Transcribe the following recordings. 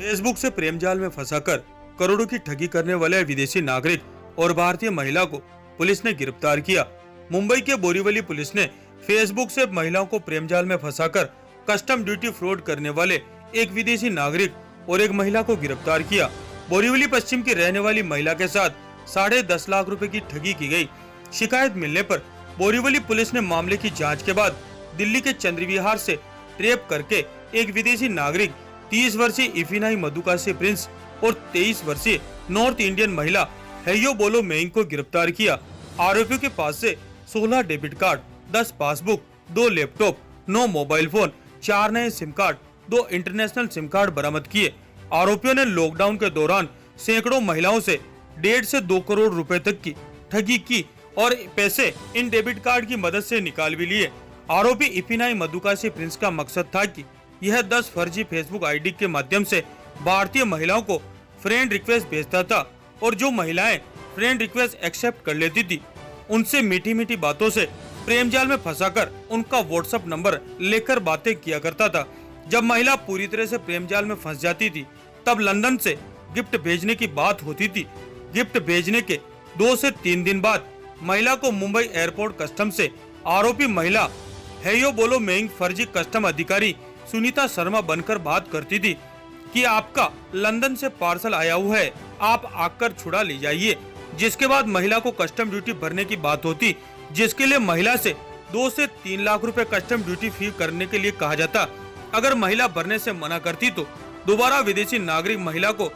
Facebook से प्रेम जाल में फंसाकर करोड़ों की ठगी करने वाले विदेशी नागरिक और भारतीय महिला को पुलिस ने गिरफ्तार किया। मुंबई के बोरीवली पुलिस ने फेसबुक से महिलाओं को प्रेम जाल में फंसाकर कस्टम ड्यूटी फ्रॉड करने वाले एक विदेशी नागरिक और एक महिला को गिरफ्तार किया। बोरीवली पश्चिम की रहने वाली महिला के साथ 10.5 लाख रुपए की ठगी की गई। शिकायत मिलने पर बोरीवली पुलिस ने मामले की जांच के बाद दिल्ली के चंद्रविहार से ट्रेप करके एक विदेशी नागरिक 30 वर्षीय इफिनाई मधुकासी प्रिंस और 23 वर्षीय नॉर्थ इंडियन महिला हेयो बोलो मेंग को गिरफ्तार किया। आरोपियों के पास से 16 debit card, 10 passbook, 2 laptop, 9 mobile phone, 4 नए SIM card, 2 international SIM card बरामद किए। आरोपियों ने लॉकडाउन के दौरान सैकड़ों महिलाओं से 1.5 से 2 करोड़ रुपए तक की ठगी की और पैसे इन डेबिट कार्ड की मदद से निकाल भी लिए। आरोपी इफिनाई मधुकासी प्रिंस का मकसद था कि यह 10 फर्जी फेसबुक आईडी के माध्यम से भारतीय महिलाओं को फ्रेंड रिक्वेस्ट भेजता था और जो महिलाएं फ्रेंड रिक्वेस्ट एक्सेप्ट कर लेती थी उनसे मीठी मीठी बातों से प्रेम जाल में फंसाकर उनका व्हाट्सएप नंबर लेकर बातें किया करता था। जब महिला पूरी तरह से प्रेम जाल में फंस जाती थी तब लंदन से गिफ्ट भेजने की बात होती थी। गिफ्ट भेजने के 2 से 3 दिन बाद महिला को मुंबई एयरपोर्ट कस्टम से आरोपी महिला हेयो बोलो मेंग फर्जी कस्टम अधिकारी सुनीता शर्मा बनकर बात करती थी कि आपका लंदन से पार्सल आया हुआ है, आप आकर छुड़ा ले जाइए। जिसके बाद महिला को कस्टम ड्यूटी भरने की बात होती, जिसके लिए महिला से 2 से 3 लाख रुपए कस्टम ड्यूटी फी करने के लिए कहा जाता। अगर महिला भरने से मना करती तो दोबारा विदेशी नागरिक महिला को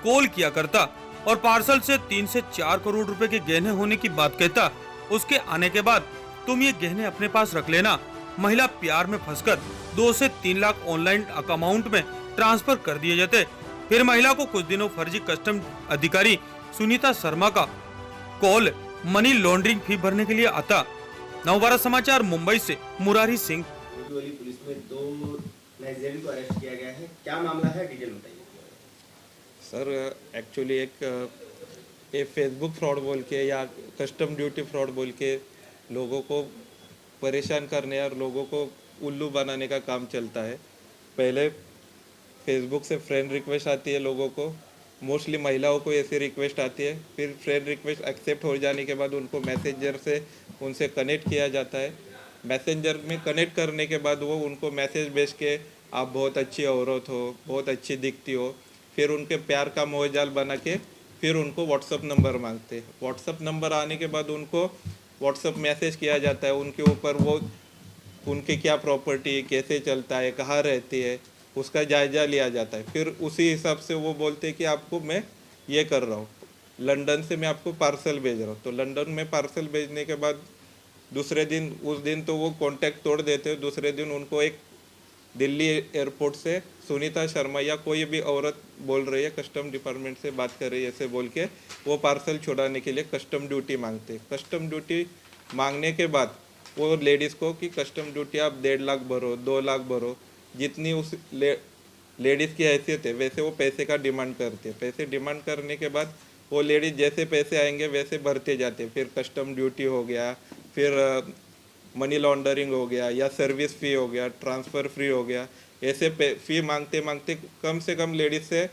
कॉल किया करता और पार्सल से 3 से 4 करोड़ रुपए के गहने होने की बात कहता। उसके आने के बाद तुम ये गहने अपने पास रख लेना। महिला प्यार में फंसकर 2 से 3 लाख ऑनलाइन अकाउंट में ट्रांसफर कर दिए जाते। फिर महिला को कुछ दिनों फर्जी कस्टम अधिकारी सुनीता शर्मा का कॉल मनी लॉन्ड्रिंग फी भरने के लिए आता। नवभारत समाचार मुंबई से मुरारी सिंह। बोरीवली पुलिस में 2 नाइजीरियन को अरेस्ट किया गया है, क्या मामला है, डिटेल बताइए। सर एक्चुअली ये फेसबुक फ्रॉड बोल के या कस्टम ड्यूटी फ्रॉड बोल के लोगों को परेशान करने और लोगों को उल्लू बनाने का काम चलता है। पहले फेसबुक से फ्रेंड रिक्वेस्ट आती है लोगों को, मोस्टली महिलाओं को ऐसी रिक्वेस्ट आती है। फिर फ्रेंड रिक्वेस्ट एक्सेप्ट हो जाने के बाद उनको मैसेंजर से उनसे कनेक्ट किया जाता है। मैसेंजर में कनेक्ट करने के बाद वो उनको मैसेज भेज के आप बहुत अच्छी औरत हो, बहुत अच्छी दिखती हो, फिर उनके प्यार का मोहजाल बना के फिर उनको व्हाट्सअप नंबर मांगते हैं। व्हाट्सअप नंबर आने के बाद उनको व्हाट्सअप मैसेज किया जाता है, उनके ऊपर वो उनकी क्या प्रॉपर्टी, कैसे चलता है, कहाँ रहती है, उसका जायज़ा लिया जाता है। फिर उसी हिसाब से वो बोलते हैं कि आपको मैं ये कर रहा हूँ, लंदन से मैं आपको पार्सल भेज रहा हूँ। तो लंदन में पार्सल भेजने के बाद दूसरे दिन, उस दिन तो वो कॉन्टैक्ट तोड़ देते हैं। दूसरे दिन उनको एक दिल्ली एयरपोर्ट से सुनीता शर्मा या कोई भी औरत बोल रही है, कस्टम डिपार्टमेंट से बात कर रही है, ऐसे बोल के वो पार्सल छुड़ाने के लिए कस्टम ड्यूटी मांगते हैं। कस्टम ड्यूटी मांगने के बाद वो लेडीज़ को कि कस्टम ड्यूटी आप 1.5 लाख भरो, 2 लाख भरो, जितनी उस लेडीज़ की हैसियत है वैसे वो पैसे का डिमांड करते हैं। पैसे डिमांड करने के बाद वो लेडीज़ जैसे पैसे आएंगे वैसे भरते जाते हैं। फिर कस्टम ड्यूटी हो गया, फिर मनी लॉन्ड्रिंग हो गया, या सर्विस फ़ी हो गया, ट्रांसफ़र फ्री हो गया, ऐसे फ़ी मांगते मांगते कम से कम लेडीज़ से,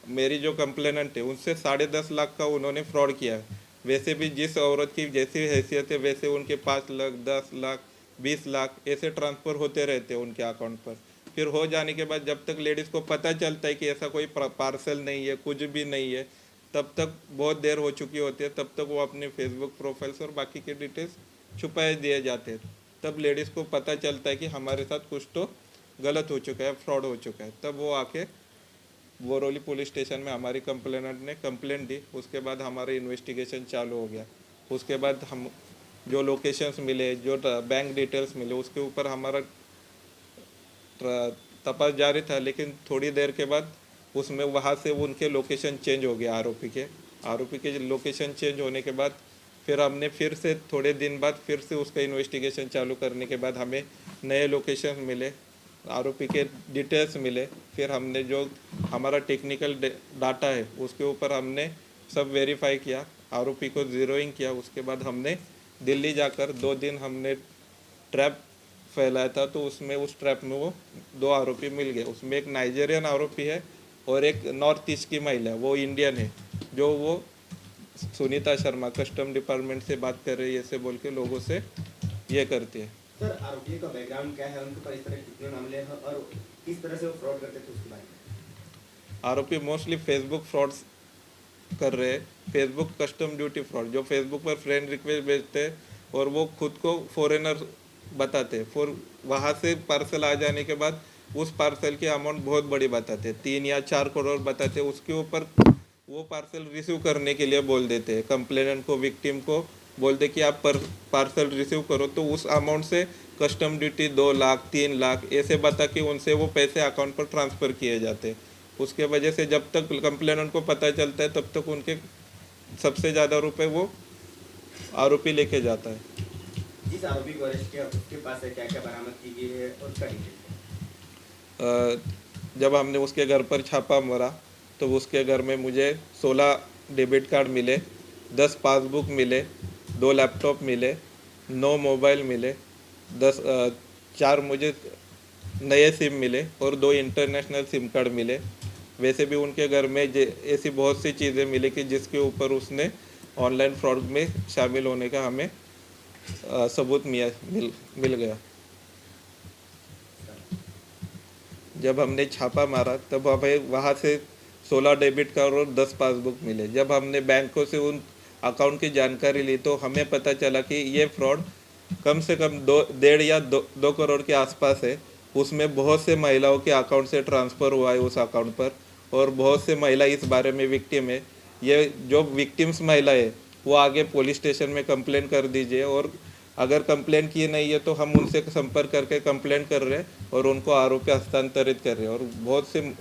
मेरी जो कंप्लेनेंट है उनसे 10.5 लाख का उन्होंने फ्रॉड किया है। वैसे भी जिस औरत की जैसी हैसियत है वैसे उनके 5 लाख, 10 लाख, 20 लाख ऐसे ट्रांसफ़र होते रहते हैं उनके अकाउंट पर। फिर हो जाने के बाद जब तक लेडीज़ को पता चलता है कि ऐसा कोई पार्सल नहीं है, कुछ भी नहीं है, तब तक बहुत देर हो चुकी होती है। तब तक वो अपने फेसबुक प्रोफाइल्स और बाकी के डिटेल्स छुपाए दिए जाते हैं। तब लेडीज़ को पता चलता है कि हमारे साथ कुछ तो गलत हो चुका है, फ्रॉड हो चुका है। तब वो आके बोरीवली पुलिस स्टेशन में हमारी कंप्लेनेंट ने कंप्लेंट दी। उसके बाद हमारा इन्वेस्टिगेशन चालू हो गया। उसके बाद हम जो लोकेशंस मिले, जो बैंक डिटेल्स मिले, उसके ऊपर हमारा तपास जारी था। लेकिन थोड़ी देर के बाद उसमें वहाँ से उनके लोकेशन चेंज हो गया। आरोपी के लोकेशन चेंज होने के बाद फिर हमने फिर से थोड़े दिन बाद फिर से उसका इन्वेस्टिगेशन चालू करने के बाद हमें नए लोकेशन मिले, आरोपी के डिटेल्स मिले। फिर हमने जो हमारा टेक्निकल डाटा है उसके ऊपर हमने सब वेरीफाई किया, आरोपी को ज़ीरोइंग किया। उसके बाद हमने दिल्ली जाकर 2 दिन हमने ट्रैप फैलाया था, तो उसमें उस ट्रैप में वो 2 आरोपी मिल गए। उसमें एक नाइजीरियन आरोपी है और एक नॉर्थ ईस्ट की महिला है, वो इंडियन है, जो वो सुनीता शर्मा कस्टम डिपार्टमेंट से बात कर रही है ऐसे बोल के लोगों से ये करती है। सर आरोपी का बैकग्राउंड क्या है, उनके पर इस तरह कितने मामले हैं और किस तरह से वो फ्रॉड करते थे उसके बारे में? आरोपी मोस्टली फेसबुक फ्रॉड्स कर रहे हैं, फेसबुक कस्टम ड्यूटी फ्रॉड, जो फेसबुक पर फ्रेंड रिक्वेस्ट भेजते हैं और वो खुद को फॉरेनर बताते हैं, फिर वहाँ से पार्सल आ जाने के बाद उस पार्सल की अमाउंट बहुत बड़ी बताते हैं, 3 या 4 करोड़ बताते हैं, उसके ऊपर वो पार्सल रिसीव करने के लिए बोल देते हैं, कंप्लेनेंट को, विक्टिम को बोलते कि आप पार्सल रिसीव करो, तो उस अमाउंट से कस्टम ड्यूटी 2 लाख 3 लाख ऐसे बता के उनसे वो पैसे अकाउंट पर ट्रांसफ़र किए जाते हैं। उसके वजह से जब तक कंप्लेनेंट को पता चलता है तब तक उनके सबसे ज़्यादा रुपए वो आरोपी लेके जाता है। जिस आरोपी को अरेस्ट किया उसके पास से क्या क्या बरामद की गई है और उसका डिटेल? जब हमने उसके घर पर छापा मारा तो उसके घर में मुझे 16 डेबिट कार्ड मिले, 10 पासबुक मिले, 2 लैपटॉप मिले, 9 मोबाइल मिले, 4 मुझे नए सिम मिले और 2 इंटरनेशनल सिम कार्ड मिले। वैसे भी उनके घर में ऐसी बहुत सी चीज़ें मिली कि जिसके ऊपर उसने ऑनलाइन फ्रॉड में शामिल होने का हमें सबूत मिल गया। जब हमने छापा मारा तब हमें वहाँ से 16 डेबिट कार्ड और 10 पासबुक मिले। जब हमने बैंकों से उन अकाउंट की जानकारी ली तो हमें पता चला कि ये फ्रॉड कम से कम 1.5 या 2 करोड़ के आसपास है। उसमें बहुत से महिलाओं के अकाउंट से ट्रांसफ़र हुआ है उस अकाउंट पर, और बहुत से महिला इस बारे में विक्टिम है। ये जो विक्टिम्स महिला है वो आगे पुलिस स्टेशन में कंप्लेन कर दीजिए, और अगर कंप्लेन की नहीं है तो हम उनसे संपर्क करके कंप्लेन कर रहे हैं और उनको आरोपी हस्तांतरित कर रहे हैं। और बहुत से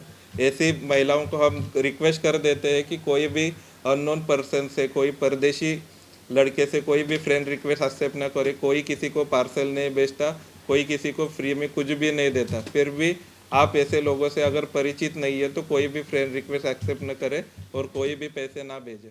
ऐसी महिलाओं को हम रिक्वेस्ट कर देते हैं कि कोई भी अननोन पर्सन से, कोई परदेशी लड़के से कोई भी फ्रेंड रिक्वेस्ट एक्सेप्ट ना करे। कोई किसी को पार्सल नहीं भेजता, कोई किसी को फ्री में कुछ भी नहीं देता। फिर भी आप ऐसे लोगों से अगर परिचित नहीं है तो कोई भी फ्रेंड रिक्वेस्ट एक्सेप्ट न करें और कोई भी पैसे ना भेजें।